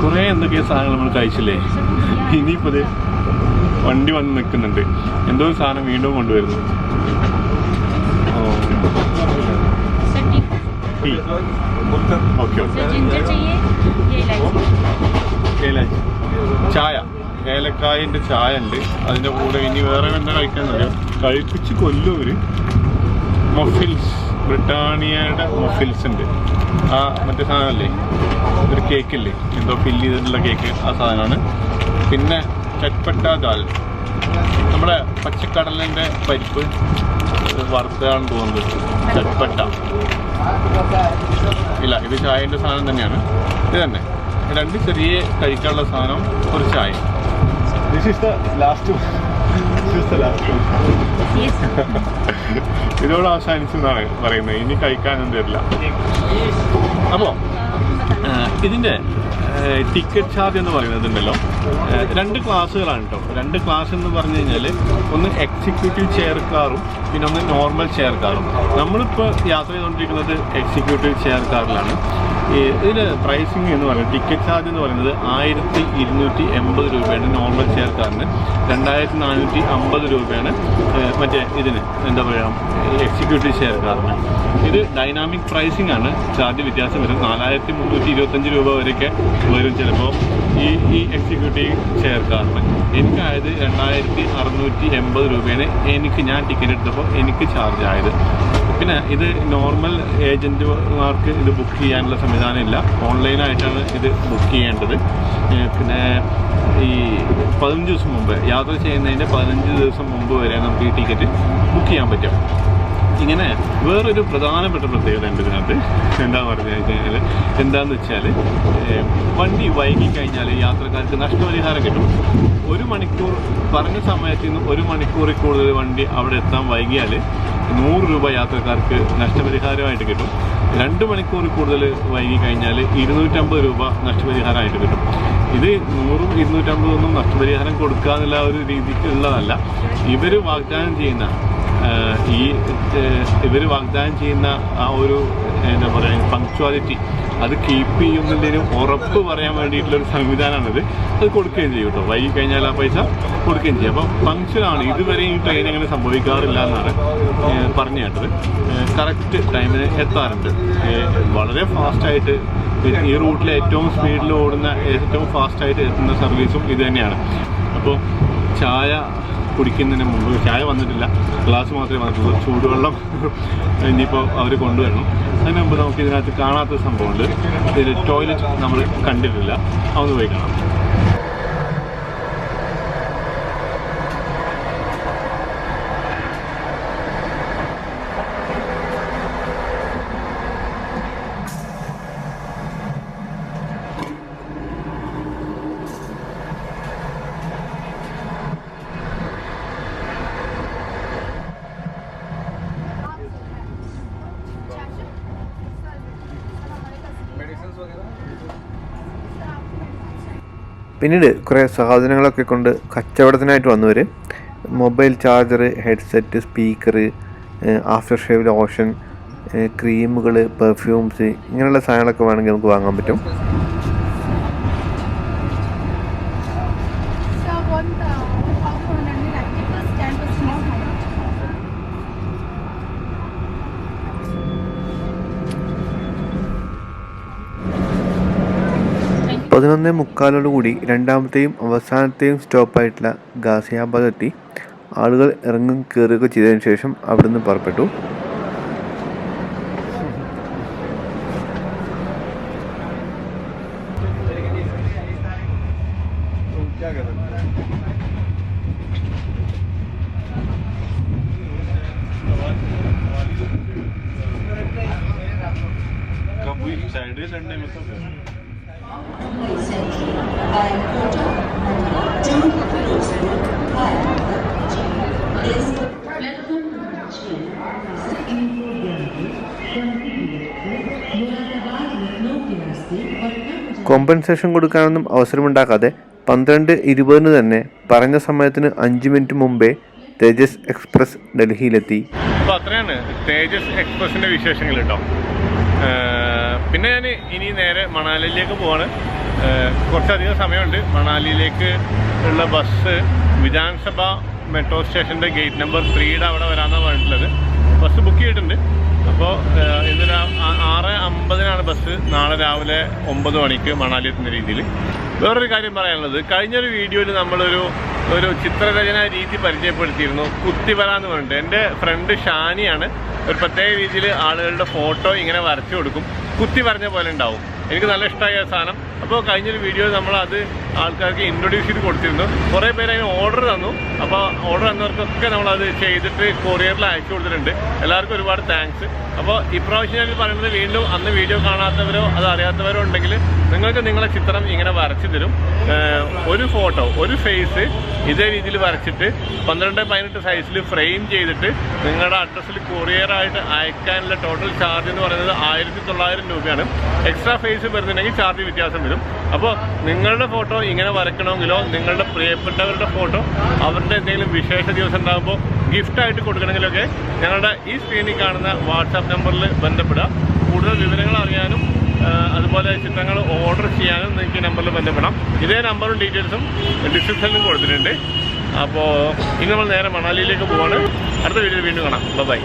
കുറേ എന്തൊക്കെയോ സാധനങ്ങൾ നമ്മൾ കഴിച്ചില്ലേ, ഇനിയിപ്പോൾ ഇത് വണ്ടി വന്ന് നിൽക്കുന്നുണ്ട്. എന്തോ ഒരു സാധനം വീണ്ടും കൊണ്ടുവരുന്നു. ഓക്കെ ചായ, ഏലക്കായൻ്റെ ചായ ഉണ്ട്. അതിൻ്റെ കൂടെ ഇനി വേറെ എന്താ കഴിക്കാന്നറിയാം, കഴിപ്പിച്ച് കൊല്ലും ഒരു മൊഫിൽസ്, ബ്രിട്ടാനിയയുടെ മൊഫിൽസ് ഉണ്ട്. ആ മറ്റേ സാധനമല്ലേ, ഒരു കേക്കില്ലേ എന്തോ ഫില്ല് ചെയ്തിട്ടുള്ള കേക്ക്, ആ സാധനമാണ്. പിന്നെ ചട്പട്ട ദാൽ, നമ്മുടെ പച്ചക്കടലിൻ്റെ പരിപ്പ് വറുത്തതാണെന്ന് തോന്നുന്നത്. ചട്പട്ട ഇല്ല, ഇത് ചായൻ്റെ സാധനം തന്നെയാണ്. ഇത് തന്നെ 2 ചെറിയ കഴിക്കാനുള്ള സാധനം, ഒരു ചായ. ദിസ് ഈസ് ദ ലാസ്റ്റ് ഇതോടെ അവസാനിച്ചു എന്നാണ് പറയുന്നത്. ഇനി കഴിക്കാനൊന്നും തരില്ല. അപ്പോൾ ഇതിൻ്റെ ടിക്കറ്റ് ചാർജ് എന്ന് പറയുന്നതുണ്ടല്ലോ, 2 ക്ലാസ്സുകളാണ് കേട്ടോ. 2 ക്ലാസ് എന്ന് പറഞ്ഞു കഴിഞ്ഞാൽ ഒന്ന് എക്സിക്യൂട്ടീവ് ചെയർ കാറും പിന്നെ ഒന്ന് നോർമൽ ചെയർ കാറും. നമ്മളിപ്പോൾ യാത്ര ചെയ്തുകൊണ്ടിരിക്കുന്നത് എക്സിക്യൂട്ടീവ് ചെയർ കാറിലാണ്. ഇതിന് പ്രൈസിങ് എന്ന് പറയുന്നത്, ടിക്കറ്റ് ചാർജ് എന്ന് പറയുന്നത് 1280 രൂപയാണ് നോർമൽ ചെയർ കാറിന്, 2450 രൂപയാണ് മറ്റേ ഇതിന് എന്താ പറയുക എക്സിക്യൂട്ടീവ് ചെയർ കാറിന്. ഇത് ഡൈനാമിക് പ്രൈസിംഗ് ആണ്. ചാർജ് വ്യത്യാസം വരും. 4325 രൂപ വരെയൊക്കെ വരും ചിലപ്പോൾ ഈ എക്സിക്യൂട്ടീവ് ചെയർ കാറിന്. എനിക്കായത് 2680 രൂപയാണ് ഞാൻ ടിക്കറ്റ് എടുത്തപ്പോൾ എനിക്ക് ചാർജ് ആയത്. പിന്നെ ഇത് നോർമൽ ഏജൻറ്റുമാർക്ക് ഇത് ബുക്ക് ചെയ്യാനുള്ള സംവിധാനം ഇല്ല. ഓൺലൈനായിട്ടാണ് ഇത് ബുക്ക് ചെയ്യേണ്ടത്. പിന്നെ ഈ 15 ദിവസം മുമ്പ്, യാത്ര ചെയ്യുന്നതിൻ്റെ 15 ദിവസം മുമ്പ് വരെ നമുക്ക് ഈ ടിക്കറ്റ് ബുക്ക് ചെയ്യാൻ പറ്റും. ഇങ്ങനെ വേറൊരു പ്രധാനപ്പെട്ട പ്രത്യേകത ഉണ്ട് ഇതിനകത്ത്. എന്താ പറഞ്ഞു കഴിഞ്ഞാൽ, എന്താണെന്ന് വെച്ചാൽ വണ്ടി വൈകിക്കഴിഞ്ഞാൽ യാത്രക്കാർക്ക് നഷ്ടപരിഹാരം കിട്ടും. 1 മണിക്കൂർ പറഞ്ഞ സമയത്ത് നിന്ന് 1 മണിക്കൂറിൽ കൂടുതൽ വണ്ടി അവിടെ എത്താൻ വൈകിയാൽ 100 രൂപ യാത്രക്കാർക്ക് നഷ്ടപരിഹാരമായിട്ട് കിട്ടും. 2 മണിക്കൂറിൽ കൂടുതൽ വൈകി കഴിഞ്ഞാൽ 250 രൂപ നഷ്ടപരിഹാരമായിട്ട് കിട്ടും. ഇത് 100ഉം 250 ഒന്നും നഷ്ടപരിഹാരം കൊടുക്കുക എന്നുള്ള ഒരു രീതിക്കുള്ളതല്ല. ഇവർ വാഗ്ദാനം ചെയ്യുന്ന ആ ഒരു എന്താ പറയുക പങ്ക്ച്വാലിറ്റി, അത് കീപ്പ് ചെയ്യുന്നതിനും ഉറപ്പ് പറയാൻ വേണ്ടിയിട്ടുള്ളൊരു സംവിധാനമാണിത്. അത് കൊടുക്കുകയും ചെയ്യും കേട്ടോ. വൈകി കഴിഞ്ഞാൽ ആ പൈസ കൊടുക്കുകയും ചെയ്യും. അപ്പം പങ്ക്ച്വലാണ്. ഇതുവരെ ഈ ട്രെയിൻ അങ്ങനെ സംഭവിക്കാറില്ല എന്നാണ് പറഞ്ഞു കേട്ടത്. കറക്റ്റ് ടൈമിന് എത്താറുണ്ട്. വളരെ ഫാസ്റ്റായിട്ട് ഈ റൂട്ടിൽ ഏറ്റവും സ്പീഡിൽ ഓടുന്ന, ഏറ്റവും ഫാസ്റ്റായിട്ട് എത്തുന്ന സർവീസും ഇത് തന്നെയാണ്. അപ്പോൾ ചായ കുടിക്കുന്നതിന് മുമ്പ്, ചായ വന്നിട്ടില്ല, ഗ്ലാസ് മാത്രമേ വന്നിട്ടുള്ളൂ, ചൂടുവെള്ളം ഇനിയിപ്പോൾ അവർ കൊണ്ടുവരണം. അതിന് മുമ്പ് നമുക്ക് ഇതിനകത്ത് കാണാത്ത സംഭവമുണ്ട്. ഇതിൽ ടോയ്ലറ്റ് നമ്മൾ കണ്ടിട്ടില്ല, അതൊന്ന് പോയി കാണാം. പിന്നീട് കുറേ സാധനങ്ങളൊക്കെ കൊണ്ട് കച്ചവടത്തിനായിട്ട് വന്നവർ mobile charger, headset, speaker, after shave lotion, ക്രീമുകൾ, പെർഫ്യൂംസ്, ഇങ്ങനെയുള്ള സാധനങ്ങളൊക്കെ വേണമെങ്കിൽ നമുക്ക് വാങ്ങാൻ പറ്റും. പതിനൊന്നേ മുക്കാലോടുകൂടി രണ്ടാമത്തെയും അവസാനത്തെയും സ്റ്റോപ്പായിട്ടുള്ള ഗാസിയാബാദ് എത്തി. ആളുകൾ ഇറങ്ങും കയറുകയൊക്കെ ചെയ്തതിന് ശേഷം അവിടുന്ന് പുറപ്പെട്ടു. കോമ്പൻസേഷൻ കൊടുക്കാനൊന്നും അവസരമുണ്ടാക്കാതെ 12:20 തന്നെ പറഞ്ഞ സമയത്തിന് 5 മിനിറ്റ് മുമ്പേ തേജസ് എക്സ്പ്രസ് ഡൽഹിയിലെത്തി. അപ്പോൾ അത്രയാണ് തേജസ് എക്സ്പ്രസിൻ്റെ വിശേഷങ്ങൾ കേട്ടോ. പിന്നെ ഞാൻ ഇനി നേരെ മണാലിയിലേക്ക് പോവാണ്. കുറച്ചധികം സമയമുണ്ട്. മണാലിയിലേക്ക് ഉള്ള ബസ് വിധാൻസഭ മെട്രോ സ്റ്റേഷൻ്റെ ഗേറ്റ് നമ്പർ 3 അവിടെ വരാമെന്നാണ് പറഞ്ഞിട്ടുള്ളത്. ബസ് ബുക്ക് ചെയ്തിട്ടുണ്ട്. അപ്പോൾ ഇന്ന് 6:50 ബസ്. നാളെ രാവിലെ 9 മണിക്ക് മണാലി എത്തുന്ന രീതിയിൽ. വേറൊരു കാര്യം പറയാനുള്ളത്, കഴിഞ്ഞൊരു വീഡിയോയിൽ നമ്മളൊരു ചിത്രരചനാ രീതി പരിചയപ്പെടുത്തിയിരുന്നു, കുത്തിവര എന്ന് പറഞ്ഞിട്ട്. എൻ്റെ ഫ്രണ്ട് ഷാനിയാണ് ഒരു പ്രത്യേക രീതിയിൽ ആളുകളുടെ ഫോട്ടോ ഇങ്ങനെ വരച്ചു കൊടുക്കും. കുത്തി വരഞ്ഞ പോലെ ഉണ്ടാവും. എനിക്ക് നല്ല ഇഷ്ടമായ സാധനം. അപ്പോൾ കഴിഞ്ഞൊരു വീഡിയോ നമ്മളത് ആൾക്കാർക്ക് ഇൻട്രൊഡ്യൂസ് ചെയ്ത് കൊടുത്തിരുന്നു. കുറേ പേര് അതിന് ഓർഡർ തന്നു. അപ്പോൾ ഓർഡർ തന്നവർക്കൊക്കെ നമ്മളത് ചെയ്തിട്ട് കൊറിയറിൽ അയച്ചു കൊടുത്തിട്ടുണ്ട്. എല്ലാവർക്കും ഒരുപാട് താങ്ക്സ്. അപ്പോൾ ഇപ്രാവശ്യം ഞാൻ പറയുന്നത്, വീണ്ടും അന്ന് വീഡിയോ കാണാത്തവരോ അത് അറിയാത്തവരോ ഉണ്ടെങ്കിൽ നിങ്ങൾക്ക് നിങ്ങളെ ചിത്രം ഇങ്ങനെ വരച്ചു തരും. ഒരു ഫോട്ടോ, ഒരു ഫേസ് ഇതേ രീതിയിൽ വരച്ചിട്ട് 12x18 സൈസിൽ ഫ്രെയിം ചെയ്തിട്ട് നിങ്ങളുടെ അഡ്രസ്സിൽ കൊറിയറായിട്ട് അയക്കാനുള്ള ടോട്ടൽ ചാർജ് എന്ന് പറയുന്നത് 1900 രൂപയാണ്. എക്സ്ട്രാ ഫേസ് വരുന്നുണ്ടെങ്കിൽ ചാർജ് വ്യത്യാസം വരും. അപ്പോൾ നിങ്ങളുടെ ഫോട്ടോ ഇങ്ങനെ വരയ്ക്കണമെങ്കിലോ നിങ്ങളുടെ പ്രിയപ്പെട്ടവരുടെ ഫോട്ടോ അവരുടെ എന്തെങ്കിലും വിശേഷ ദിവസം ഉണ്ടാകുമ്പോൾ ഗിഫ്റ്റായിട്ട് കൊടുക്കണമെങ്കിലൊക്കെ ഞങ്ങളുടെ ഈ സ്ക്രീനിൽ കാണുന്ന വാട്സാപ്പ് നമ്പറിൽ ബന്ധപ്പെടുക. കൂടുതൽ വിവരങ്ങൾ അറിയാനും അതുപോലെ ചിത്രങ്ങൾ ഓർഡർ ചെയ്യാനും നിങ്ങൾക്ക് ഈ നമ്പറിൽ ബന്ധപ്പെടാം. ഇതേ നമ്പറും ഡീറ്റെയിൽസും ഡിസ്ക്രിപ്ഷനിലും കൊടുത്തിട്ടുണ്ട്. അപ്പോൾ ഇനി നമ്മൾ നേരെ മണാലിയിലേക്ക് പോവാണ്. അടുത്ത വീഡിയോയിൽ വീണ്ടും കാണാം. ബൈ.